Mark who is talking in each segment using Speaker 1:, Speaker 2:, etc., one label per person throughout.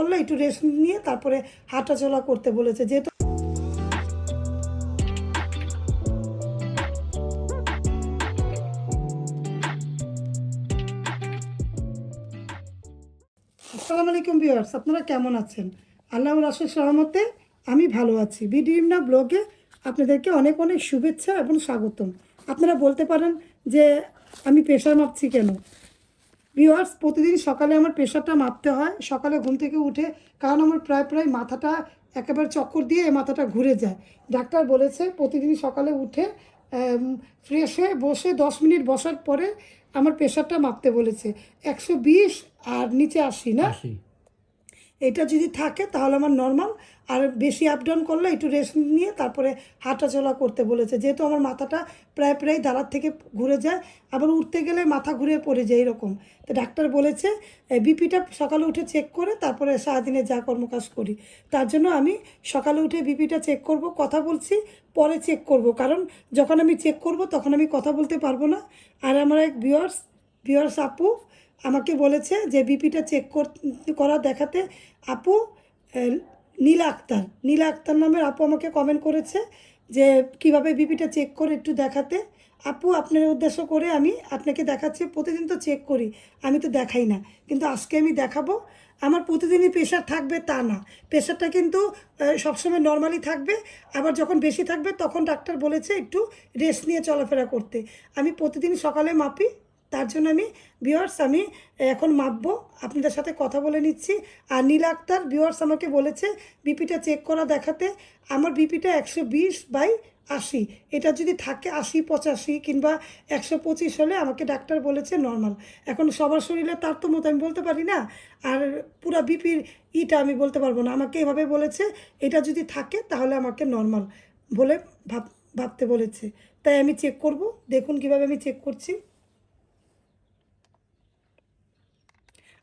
Speaker 1: বললো একটু রেস্ট নিয়ে তারপরে হাঁটাচলা করতে বলেছে। যেহেতু আসসালামু আলাইকুম ভিউয়ার্স, আপনারা কেমন আছেন? আল্লাহর অশেষ রহমতে আমি ভালো আছি। বিডিএমনা ব্লগে আপনাদেরকে অনেক অনেক শুভেচ্ছা এবং স্বাগতম। আপনারা বলতে পারেন যে আমি প্রেশার মাপছি কেন? ভিউয়ার্স, প্রতিদিন সকালে আমার প্রেশারটা মাপতে হয় সকালে ঘুম থেকে উঠে, কারণ আমার প্রায় মাথাটা একেবারে চক্কর দিয়ে মাথাটা ঘুরে যায়। ডাক্তার বলেছে প্রতিদিন সকালে উঠে ফ্রেশ হয়ে বসে 10 মিনিট বসার পরে আমার প্রেশারটা মাপতে বলেছে। 120 আর নিচে 80 না, এটা যদি থাকে তাহলে আমার নর্মাল। আর বেশি আপ ডাউন করলে একটু রেস্ট নিয়ে তারপরে হাঁটাচলা করতে বলেছে। যেহেতু আমার মাথাটা প্রায় দাঁড়ার থেকে ঘুরে যায়, আবার উঠতে গেলে মাথা ঘুরে পড়ে যায় এরকম। তো ডাক্তার বলেছে বিপিটা সকালে উঠে চেক করে তারপরে সারাদিনে যা কর্মকাজ করি, তার জন্য আমি সকালে উঠে বিপিটা চেক করব। কথা বলছি পরে চেক করব, কারণ যখন আমি চেক করব তখন আমি কথা বলতে পারবো না। আর আমার এক ভিউয়ার্স আপু আমাকে বলেছে যে বিপিটা চেক করা দেখাতে। আপু নীলা আক্তার নামের আপু আমাকে কমেন্ট করেছে যে কিভাবে বিপিটা চেক করে একটু দেখাতে। আপু, আপনার উদ্দেশ্য করে আমি আপনাকে দেখাচ্ছি। প্রতিদিন তো চেক করি, আমি তো দেখাই না, কিন্তু আজকে আমি দেখাবো। আমার প্রতিদিনই প্রেশার থাকবে তা না, প্রেশারটা কিন্তু সবসময় নর্মালি থাকবে। আবার যখন বেশি থাকবে তখন ডাক্তার বলেছে একটু রেস্ট নিয়ে চলাফেরা করতে। আমি প্রতিদিন সকালে মাপি, তার জন্য আমি এখন মাপবো, আপনাদের সাথে কথা বলে নিচ্ছি। আর নীলা আক্তার ভিউয়ার্স আমাকে বলেছে বিপিটা চেক করা দেখাতে। আমার বিপিটা 120/80, এটা যদি থাকে 80-85 কিংবা 125 হলে আমাকে ডাক্তার বলেছে নর্মাল। এখন সবার শরীরে তারতম্য তো আমি বলতে পারি না, আর পুরা বিপির আমি বলতে পারবো না। আমাকে এভাবে বলেছে এটা যদি থাকে তাহলে আমাকে নর্মাল বলে ভাবতে বলেছে। তাই আমি চেক করব, দেখুন কিভাবে আমি চেক করছি।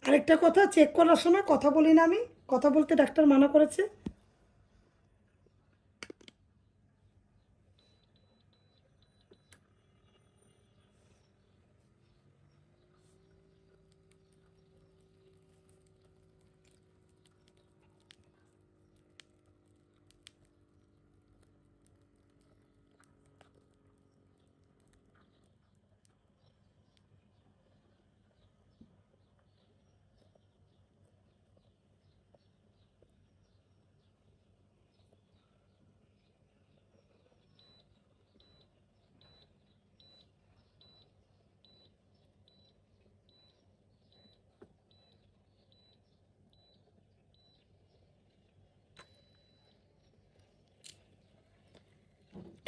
Speaker 1: আরেকটা কথা, চেক করার সময় কথা বলি না, আমি কথা বলতে ডাক্তার মানা করেছে।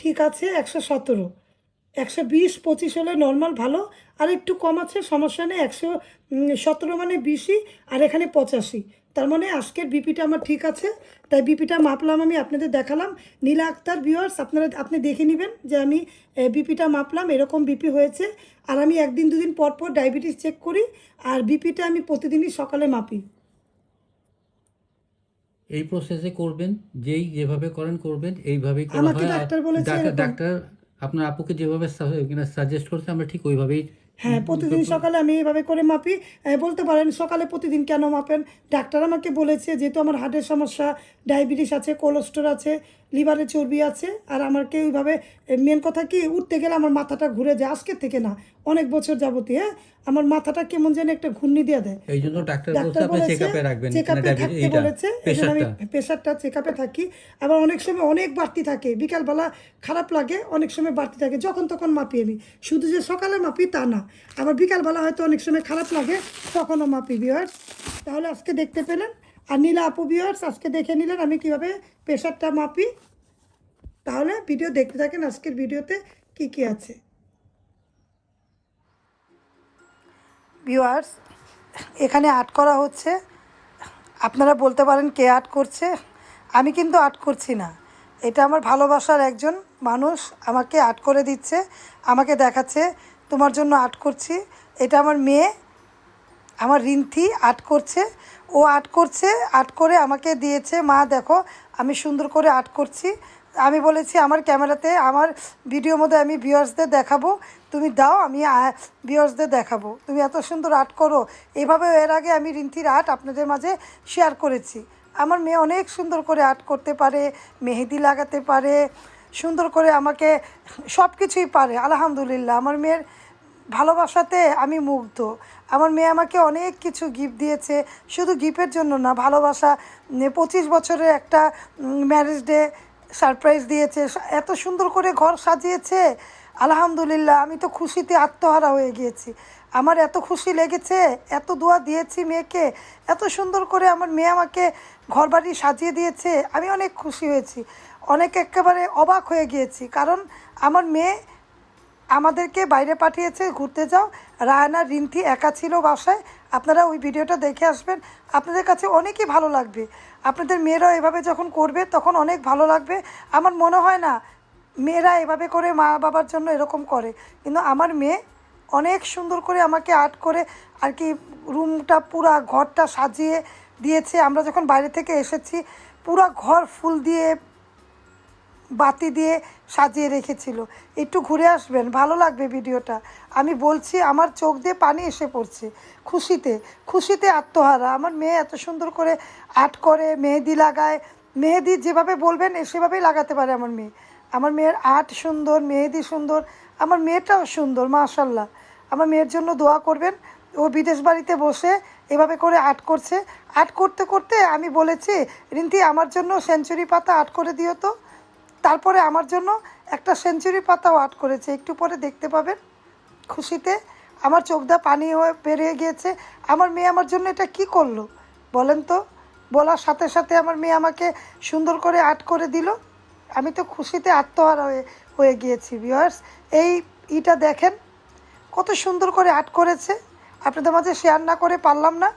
Speaker 1: ঠিক আছে, 117, 120-25 হলে নর্মাল ভালো। আর একটু কম আছে, সমস্যা নেই। 117 মানে 20, আর এখানে 85, তার মানে আজকের বিপিটা আমার ঠিক আছে। তাই বিপিটা মাপলাম, আমি আপনাদের দেখালাম। নীলা আক্তার ভিউয়ার্স, আপনি দেখে নেবেন যে আমি বিপিটা মাপলাম, এরকম বিপি হয়েছে। আর আমি 1-2 দিন পর পর ডায়াবেটিস চেক করি, আর বিপিটা আমি প্রতিদিনই সকালে মাপি।
Speaker 2: এই প্রসেসে করবেন, যেভাবে করবেন এইভাবেই করা
Speaker 1: আমাকে
Speaker 2: হয়। আর
Speaker 1: ডাক্তার বলেছে এরকম।
Speaker 2: ডাক্তার আপনার আপুকে যেভাবে সাজেস্ট করছে আমরা ঠিক ওইভাবেই
Speaker 1: হ্যাঁ, প্রতিদিন সকালে আমি এইভাবে করে মাপি। বলতে পারেন সকালে প্রতিদিন কেন মাপেন? ডাক্তার আমাকে বলেছে যেহেতু আমার হার্টের সমস্যা, ডায়াবেটিস আছে, কোলেস্ট্রল আছে, লিভারে চর্বি আছে। আর আমাকে ওইভাবে মেন কথা কি, উঠতে গেলে আমার মাথাটা ঘুরে যায়। আজকের থেকে না, অনেক বছর যাবতীয়। হ্যাঁ, আমার মাথাটা কেমন যেন একটা ঘূর্ণি দিয়ে দেয়।
Speaker 2: এই জন্য ডাক্তার বলছে
Speaker 1: ডাক্তার
Speaker 2: আপনি
Speaker 1: বলেছে
Speaker 2: চেকআপে রাখবেন কিনা
Speaker 1: চেকআপে থাকতে
Speaker 2: এইটা
Speaker 1: বলেছে, এই জন্য আমি
Speaker 2: প্রেশারটা।
Speaker 1: প্রেশারটা চেকআপে থাকি। আবার অনেক সময় অনেক বাড়তি থাকে, বিকালবেলা খারাপ লাগে, অনেক সময় বাড়তি থাকে, যখন তখন মাপি আমি। শুধু যে সকালে মাপি তা না, আবার বিকালবেলা হয়তো অনেক সময় খারাপ লাগে, তখনও মাপি ভিউয়ার্স। তাহলে আজকে দেখতে পেলেন। আর নীলা আপু ভিউয়ার্স আজকে দেখে নিলেন আমি কিভাবে প্রেশারটা মাপি। তাহলে ভিডিও দেখতে থাকেন, আজকের ভিডিওতে কি কি আছে। ভিউয়ার্স, এখানে আর্ট করা হচ্ছে। আপনারা বলতে পারেন কে আর্ট করছে? আমি কিন্তু আর্ট করছি না, এটা আমার ভালোবাসার একজন মানুষ আমাকে আর্ট করে দিচ্ছে, আমাকে দেখাচ্ছে তোমার জন্য আর্ট করছি। এটা আমার মেয়ে, আমার রিন্থি আর্ট করছে। ও আর্ট করছে, আর্ট করে আমাকে দিয়েছে, মা দেখো আমি সুন্দর করে আর্ট করছি। আমি বলেছি আমার ক্যামেরাতে, আমার ভিডিওর মধ্যে আমি ভিউয়ার্সদের দেখাবো তুমি দাও, আমি ভিউয়ার্সদের দেখাবো। তুমি এত সুন্দর আর্ট করো। এভাবে এর আগে আমি রিন্থির আর্ট আপনাদের মাঝে শেয়ার করেছি। আমার মেয়ে অনেক সুন্দর করে আর্ট করতে পারে, মেহেদি লাগাতে পারে, সুন্দর করে আমাকে সব কিছুই পারে। আলহামদুলিল্লাহ, আমার মেয়ের ভালোবাসাতে আমি মুগ্ধ। আমার মেয়ে আমাকে অনেক কিছু গিফট দিয়েছে, শুধু গিফটের জন্য না, ভালোবাসা। 25 বছরের একটা ম্যারেজ ডে সারপ্রাইজ দিয়েছে, এত সুন্দর করে ঘর সাজিয়েছে। আলহামদুলিল্লাহ, আমি তো খুশিতে আত্মহারা হয়ে গিয়েছি। আমার এত খুশি লেগেছে, এত দোয়া দিয়েছি মেয়েকে, এত সুন্দর করে আমার মেয়ে আমাকে ঘরবাড়ি সাজিয়ে দিয়েছে। আমি অনেক খুশি হয়েছি, অনেক একেবারে অবাক হয়ে গিয়েছি। কারণ আমার মেয়ে আমাদেরকে বাইরে পাঠিয়েছে ঘুরতে যাও। রায়না রিন্থি একা ছিল বাসায়। আপনারা ওই ভিডিওটা দেখে আসবেন, আপনাদের কাছে অনেকই ভালো লাগবে। আপনাদের মেয়েরাও এভাবে যখন করবে তখন অনেক ভালো লাগবে। আমার মনে হয় না মেয়েরা এভাবে করে মা বাবার জন্য এরকম করে, কিন্তু আমার মেয়ে অনেক সুন্দর করে আমাকে আর্ট করে আর কি রুমটা পুরা ঘরটা সাজিয়ে দিয়েছে। আমরা যখন বাইরে থেকে এসেছি পুরা ঘর ফুল দিয়ে বাতি দিয়ে সাজিয়ে রেখেছিল। একটু ঘুরে আসবেন, ভালো লাগবে ভিডিওটা। আমি বলছি, আমার চোখ দিয়ে পানি এসে পড়ছে খুশিতে, খুশিতে আত্মহারা। আমার মেয়ে এত সুন্দর করে আর্ট করে, মেহেদি লাগায়। মেহেদি যেভাবে বলবেন সেভাবেই লাগাতে পারে আমার মেয়ে। আমার মেয়ের আর্ট সুন্দর, মেহেদি সুন্দর, আমার মেয়েটাও সুন্দর মাশাল্লাহ। আমার মেয়ের জন্য দোয়া করবেন। ও বিদেশ বাড়িতে বসে এভাবে করে আর্ট করছে। আর্ট করতে করতে আমি বলেছি, রিন্থি আমার জন্য সেঞ্চুরি পাতা আর্ট করে দিও তো। তারপরে আমার জন্য একটা সেঞ্চুরি পাতাও আর্ট করেছে, একটু পরে দেখতে পাবেন। খুশিতে আমার চোখ দিয়ে পানি হয়ে বেরিয়ে গিয়েছে। আমার মেয়ে আমার জন্য এটা কি করলো বলেন তো? বলার সাথে সাথে আমার মেয়ে আমাকে সুন্দর করে আর্ট করে দিল। আমি তো খুশিতে আত্মহারা হয়ে গিয়েছি। ভিউয়ার্স, এইটা দেখেন কত সুন্দর করে আর্ট করেছে। আপনাদের মাঝে শেয়ার না করে পারলাম না।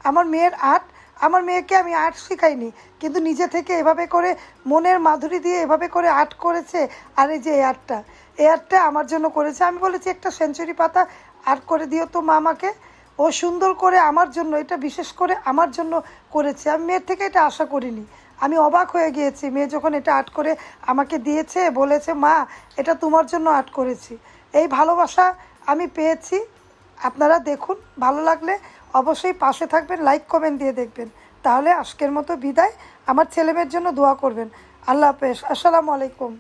Speaker 1: আমার মেয়ের আর্ট, আমার মেয়েকে আমি আর্ট শেখাইনি, কিন্তু নিজে থেকে এভাবে করে মনের মাধুরী দিয়ে এভাবে করে আর্ট করেছে। আর এই যে এই আর্টটা আমার জন্য করেছে। আমি বলেছি একটা সেঞ্চুরি পাতা আর্ট করে দিও তো মা আমাকে। ও সুন্দর করে আমার জন্য, এটা বিশেষ করে আমার জন্য করেছে। আমি মেয়ের থেকে এটা আশা করিনি। আমি অবাক হয়ে গিয়েছি মেয়ে যখন এটা আর্ট করে আমাকে দিয়েছে, বলেছে মা এটা তোমার জন্য আর্ট করেছি। এই ভালোবাসা আমি পেয়েছি। আপনারা দেখুন, ভালো লাগলে অবশ্যই পাশে থাকবেন, লাইক কমেন্ট দিয়ে দেখবেন। তাহলে আজকের মতো বিদায়। আমার ছেলেমেয়ের জন্য দোয়া করবেন। আল্লাহ হাফেজ, আসসালামু আলাইকুম।